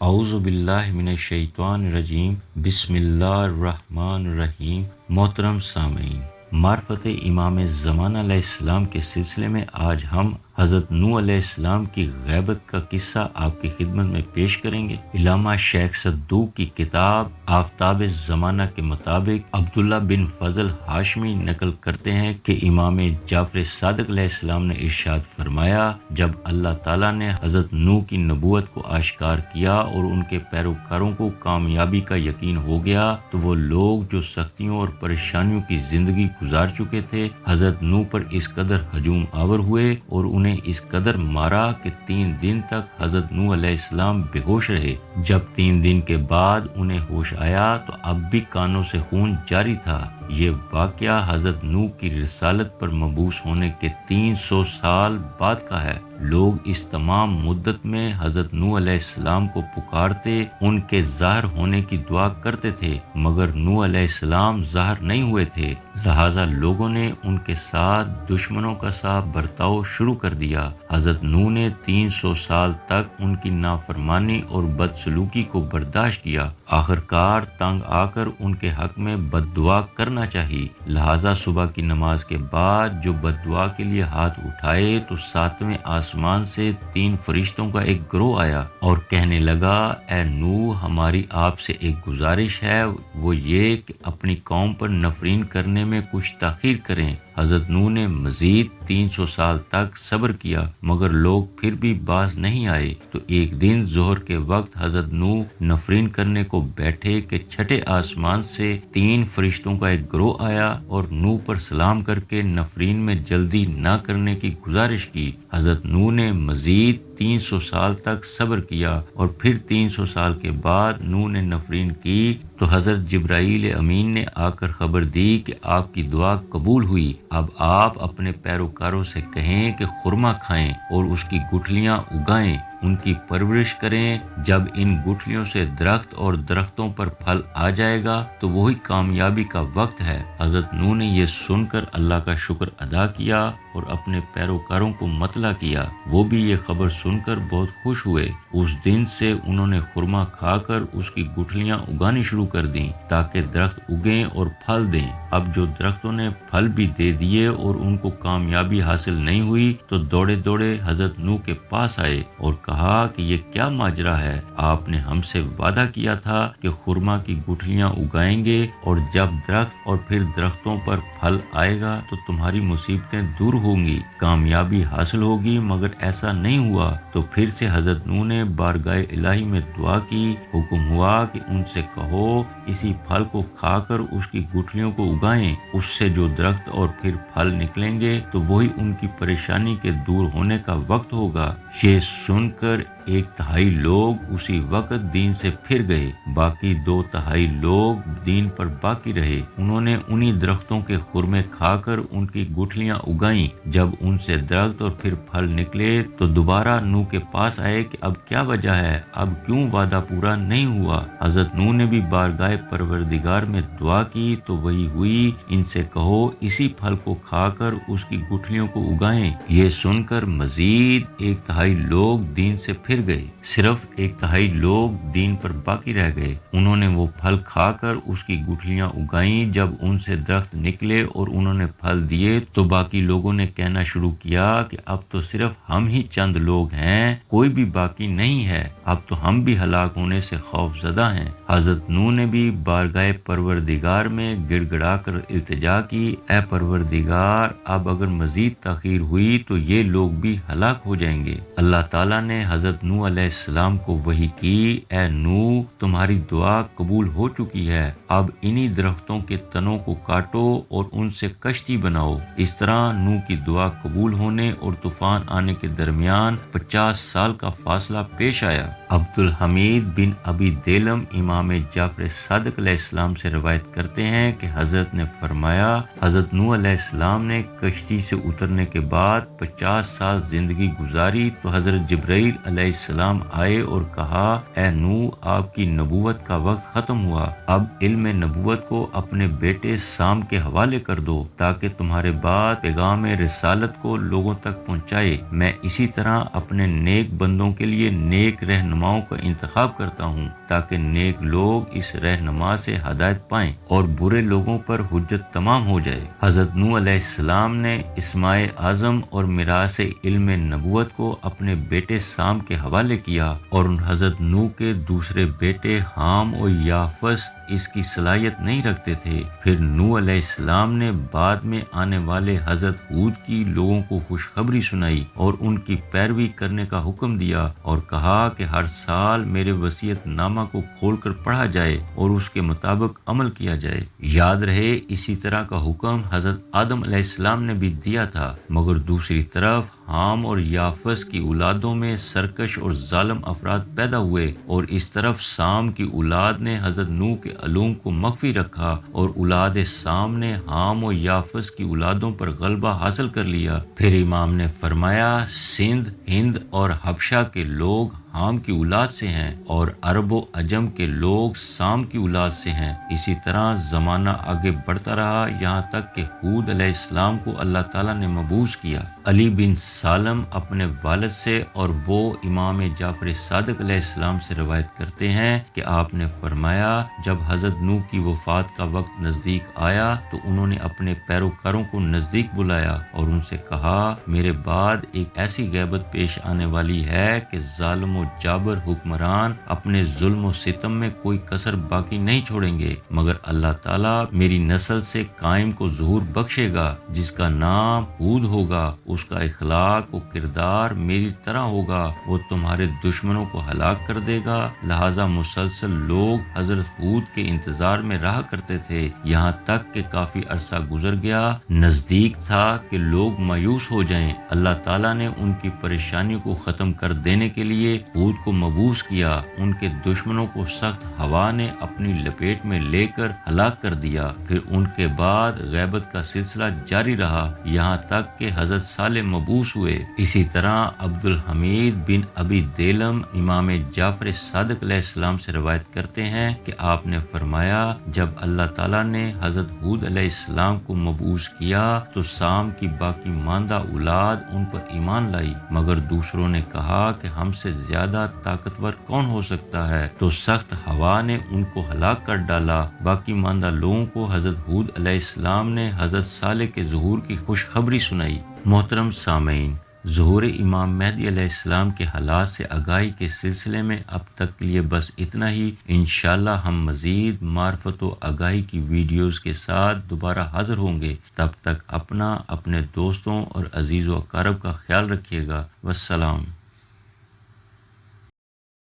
اعوذ باللہ من الشیطان الرجیم، بسم اللہ الرحمن الرحیم۔ محترم سامعین، معرفت امام زمانہ علیہ السلام کے سلسلے میں آج ہم حضرت نوح علیہ السلام کی غیبت کا قصہ آپ کی خدمت میں پیش کریں گے۔ علامہ شیخ صدوق کی کتاب آفتاب زمانہ کے مطابق عبداللہ بن فضل ہاشمی نقل کرتے ہیں کہ امام جعفر صادق علیہ السلام نے ارشاد فرمایا، جب اللہ تعالیٰ نے حضرت نوح کی نبوت کو آشکار کیا اور ان کے پیروکاروں کو کامیابی کا یقین ہو گیا تو وہ لوگ جو سختیوں اور پریشانیوں کی زندگی گزار چکے تھے حضرت نوح پر اس قدر ہجوم آور ہوئے اور انہیں اس قدر مارا کہ 3 دن تک حضرت نوح علیہ السلام بے ہوش رہے۔ جب 3 دن کے بعد انہیں ہوش آیا تو اب بھی کانوں سے خون جاری تھا۔ یہ واقعہ حضرت نوح کی رسالت پر مبعوث ہونے کے 300 سال بعد کا ہے۔ لوگ اس تمام مدت میں حضرت نوح علیہ السلام کو پکارتے، ان کے ظاہر ہونے کی دعا کرتے تھے، مگر نوح علیہ السلام ظاہر نہیں ہوئے تھے، لہٰذا لوگوں نے ان کے ساتھ دشمنوں کا سا برتاؤ شروع کر دیا۔ حضرت نوح نے 300 سال تک ان کی نافرمانی اور بدسلوکی کو برداشت کیا۔ آخرکار تنگ آ کر ان کے حق میں بد دعا کرنا چاہیے، لہٰذا صبح کی نماز کے بعد جو بد دعا کے لیے ہاتھ اٹھائے تو 7ویں آسمان سے 3 فرشتوں کا ایک گروہ آیا اور کہنے لگا، اے نوح، ہماری آپ سے ایک گزارش ہے، وہ یہ کہ اپنی قوم پر نفرین کرنے میں کچھ تاخیر کریں۔ حضرت نوح نے مزید 300 سال تک صبر کیا مگر لوگ پھر بھی باز نہیں آئے، تو ایک دن ظہر کے وقت حضرت نوح نفرین کرنے کو بیٹھے کہ 6 آسمان سے 3 فرشتوں کا ایک گروہ آیا اور نوح پر سلام کر کے نفرین میں جلدی نہ کرنے کی گزارش کی۔ حضرت نوح نے مزید 300 سال تک صبر کیا اور پھر 300 سال کے بعد نوح نے نفرین کی تو حضرت جبرائیل امین نے آ کر خبر دی کہ آپ کی دعا قبول ہوئی۔ اب آپ اپنے پیروکاروں سے کہیں کہ خرما کھائیں اور اس کی گٹھلیاں اگائیں، ان کی پرورش کریں۔ جب ان گٹھلیوں سے درخت اور درختوں پر پھل آ جائے گا تو وہی کامیابی کا وقت ہے۔ حضرت نوح نے یہ سن کر اللہ کا شکر ادا کیا اور اپنے پیروکاروں کو مطلع کیا، وہ بھی یہ خبر سن کر بہت خوش ہوئے۔ اس دن سے انہوں نے خرما کھا کر اس کی گٹھلیاں اگانی شروع کر دیں تاکہ درخت اگیں اور پھل دیں۔ اب جو درختوں نے پھل بھی دے دیے اور ان کو کامیابی حاصل نہیں ہوئی تو دوڑے دوڑے حضرت نوح کے پاس آئے اور کہا کہ یہ کیا ماجرا ہے؟ آپ نے ہم سے وعدہ کیا تھا کہ خرما کی گٹھلیاں اگائیں گے اور جب درخت اور پھر درختوں پر پھل آئے گا تو تمہاری مصیبتیں دور ہوں گی، کامیابی حاصل ہوگی، مگر ایسا نہیں ہوا۔ تو پھر سے حضرت نوح نے بارگاہ الہی میں دعا کی، حکم ہوا کہ ان سے کہو اسی پھل کو کھا کر اس کی گٹھلیوں کو اگائیں، اس سے جو درخت اور پھر پھل نکلیں گے تو وہی ان کی پریشانی کے دور ہونے کا وقت ہوگا۔ یہ سن کر 1/3 لوگ اسی وقت دین سے پھر گئے، باقی 2/3 لوگ دین پر باقی رہے۔ انہوں نے انہی درختوں کے خرمے کھا کر ان کی گٹھلیاں اگائیں۔ جب ان سے درخت اور پھر پھل نکلے تو دوبارہ نوح کے پاس آئے کہ اب کیا وجہ ہے، اب کیوں وعدہ پورا نہیں ہوا؟ حضرت نوح نے بھی بارگاہ پروردگار میں دعا کی تو وہی ہوئی، ان سے کہو اسی پھل کو کھا کر اس کی گٹھلیوں کو اگائیں۔ یہ سن کر مزید 1/3 لوگ دین سے پھر گئے، صرف 1/3 لوگ دین پر باقی رہ گئے۔ انہوں نے وہ پھل کھا کر اس کی گٹھلیاں اگائیں۔ جب ان سے درخت نکلے اور انہوں نے پھل دیے تو باقی لوگوں نے کہنا شروع کیا کہ اب تو صرف ہم ہی چند لوگ ہیں، کوئی بھی باقی نہیں ہے، اب تو ہم بھی ہلاک ہونے سے خوف زدہ ہیں۔ حضرت نوح نے بھی بارگاہ پروردگار میں گڑ گڑا کر التجا کی، اے پروردگار، اب اگر مزید تاخیر ہوئی تو یہ لوگ بھی ہلاک ہو جائیں گے۔ اللہ تعالیٰ نے حضرت نوح علیہ السلام کو وحی کی، اے نوح، تمہاری دعا قبول ہو چکی ہے، اب انہی درختوں کے تنوں کو کاٹو اور ان سے کشتی بناؤ۔ اس طرح نوح کی دعا قبول ہونے اور طوفان آنے کے درمیان 50 سال کا فاصلہ پیش آیا۔ عبدالحمید بن ابی دیلم امام جعفر صادق علیہ السلام سے روایت کرتے ہیں کہ حضرت نے فرمایا، حضرت نوح علیہ السلام نے کشتی سے اترنے کے بعد 50 سال زندگی گزاری تو حضرت جبرائیل علیہ السلام آئے اور کہا، اے نوح، آپ کی نبوت کا وقت ختم ہوا، اب علم نبوت کو اپنے بیٹے سام کے حوالے کر دو تاکہ تمہارے بعد پیغام رسالت کو لوگوں تک پہنچائے۔ میں اسی طرح اپنے نیک بندوں کے لیے نیک رہنما رہنماؤں کا انتخاب کرتا ہوں تاکہ نیک لوگ اس رہنما سے ہدایت پائیں اور برے لوگوں پر حجت تمام ہو جائے۔ حضرت نوح علیہ السلام نے اسماء اعظم اور میراث علم نبوت کو اپنے بیٹے سام کے حوالے کیا، اور حضرت نوح کے دوسرے بیٹے حام اور یافس اس کی صلاحیت نہیں رکھتے تھے۔ پھر نوح علیہ السلام نے بعد میں آنے والے حضرت ہود کی لوگوں کو خوشخبری سنائی اور ان کی پیروی کرنے کا حکم دیا، اور کہا کہ ہر سال میرے وصیت نامہ کو کھول کر پڑھا جائے اور اس کے مطابق عمل کیا جائے۔ یاد رہے اسی طرح کا حکم حضرت آدم علیہ السلام نے بھی دیا تھا، مگر دوسری طرف حام اور یافس کی اولادوں میں سرکش اور ظالم افراد پیدا ہوئے، اور اس طرف سام کی اولاد نے حضرت نوح کے علوم کو مخفی رکھا، اور اولاد سام نے حام اور یافس کی اولادوں پر غلبہ حاصل کر لیا۔ پھر امام نے فرمایا سندھ، ہند اور حبشہ کے لوگ حام کی اولاد سے ہیں، اور عرب و عجم کے لوگ سام کی اولاد سے ہیں۔ اسی طرح زمانہ آگے بڑھتا رہا یہاں تک کہ ہود علیہ السلام کو اللہ تعالیٰ نے مبعوث کیا۔ علی بن سالم اپنے والد سے اور وہ امام جعفر صادق علیہ السلام سے روایت کرتے ہیں کہ آپ نے فرمایا جب حضرت نوح کی وفات کا وقت نزدیک آیا تو انہوں نے اپنے پیروکاروں کو نزدیک بلایا اور ان سے کہا میرے بعد ایک ایسی غیبت پیش آنے والی ہے کہ ظالم و جابر حکمران اپنے ظلم و ستم میں کوئی کسر باقی نہیں چھوڑیں گے، مگر اللہ تعالیٰ میری نسل سے قائم کو ظہور بخشے گا جس کا نام ہود ہوگا، اس کا اخلاق و کردار میری طرح ہوگا، وہ تمہارے دشمنوں کو ہلاک کر دے گا۔ لہذا مسلسل لوگ حضرت ہود کے انتظار میں رہا کرتے تھے، یہاں تک کہ کافی عرصہ گزر گیا، نزدیک تھا کہ لوگ مایوس ہو جائیں۔ اللہ تعالیٰ نے ان کی پریشانیوں کو ختم کر دینے کے لیے ہود کو مبعوث کیا، ان کے دشمنوں کو سخت ہوا نے اپنی لپیٹ میں لے کر ہلاک کر دیا۔ پھر ان کے بعد غیبت کا سلسلہ جاری رہا یہاں تک کہ حضرت صالح مبعوث ہوئے۔ اسی طرح عبد الحمید بن ابی دیلم امام جعفر صادق علیہ السلام سے روایت کرتے ہیں کہ آپ نے فرمایا جب اللہ تعالیٰ نے حضرت ہود علیہ السلام کو مبعوث کیا تو سام کی باقی ماندہ اولاد ان پر ایمان لائی، مگر دوسروں نے کہا کہ ہم سے زیادہ طاقتور کون ہو سکتا ہے، تو سخت ہوا نے ان کو ہلاک کر ڈالا۔ باقی ماندہ لوگوں کو حضرت ہود علیہ السلام نے حضرت صالح کے ظہور کی خوشخبری سنائی۔ محترم سامعین، ظہور امام مہدی علیہ السلام کے حالات سے آگاہی کے سلسلے میں اب تک کے لیے بس اتنا ہی۔ انشاءاللہ ہم مزید معرفت و آگاہی کی ویڈیوز کے ساتھ دوبارہ حاضر ہوں گے۔ تب تک اپنا، اپنے دوستوں اور عزیز و اقارب کا خیال رکھیے گا۔ والسلام۔